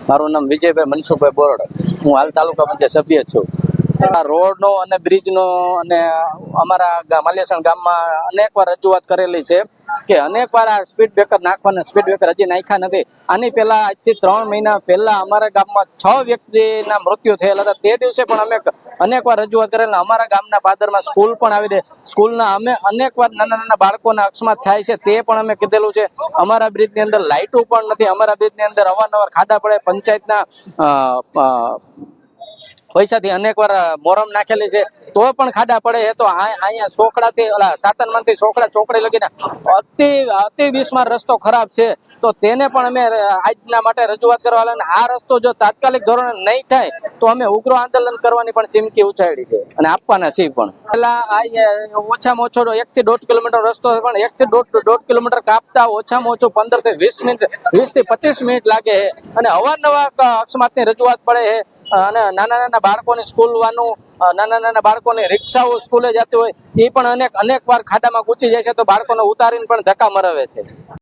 મારું નામ વિજયભાઈ મનસુખભાઈ બોરડ. હું હાલ તાલુકા પંચાયત સભ્ય છું. આ રોડનો અને બ્રિજનો અને અમારા માલેસણ ગામમાં અનેકવાર રજૂઆત કરેલી છે કે અનેકવાર આ સ્પીડ બ્રેકર નાખવાના, સ્પીડ બ્રેકર હજી નાખ્યા નથી. આની પહેલા આજથી 3 મહિના પહેલા અમારા ગામમાં 6 વ્યક્તિના મૃત્યુ થયેલા હતા. તે દિવસે પણ અમે અનેકવાર રજૂઆત કરેલા. અમારા ગામના પાદરમાં સ્કૂલ પણ આવી છે. સ્કૂલના અમે અનેકવાર નાના નાના બાળકોના અકસ્માત થાય છે તે પણ અમે કીધેલું છે. અમારા બ્રિજની અંદર લાઇટો પણ નથી. અમારા બ્રિજની અંદર અવારનવાર ખાડા પડે. પંચાયતના પૈસાથી અનેકવાર મોરમ નાખેલી છે તો પણ ખાડા પડે છે. તો અહીંયા ચોકડાથી સાતનમાંથી ચોકડી લગીને અતિ બિસ્માર રસ્તો ખરાબ છે. તો તેને પણ અમે આજના માટે રજૂઆત કરવા અને આ રસ્તો જો તાત્કાલિક ધોરણે નહીં થાય તો અમે ઉગ્ર આંદોલન કરવાની પણ ચીમકી ઉછાળી છે અને આપવાના છીએ પણ. પેલા ઓછામાં ઓછો 1 થી 1.5 કિલોમીટર રસ્તો છે, પણ 1 થી 1.5 કિલોમીટર કાપતા ઓછામાં ઓછું 15 થી 20 મિનિટ, 20 થી 25 મિનિટ લાગે છે અને અવારનવાર અકસ્માતની રજૂઆત પડે છે. અને નાના નાના બાળકોની સ્કૂલ વાનું, નાના નાના બાળકોની રિક્ષાઓ સ્કૂલે જતી હોય એ પણ અનેક વાર ખાડામાં ઘૂસી જાય છે તો બાળકોને ઉતારીને પણ ધક્કા મરાવે છે.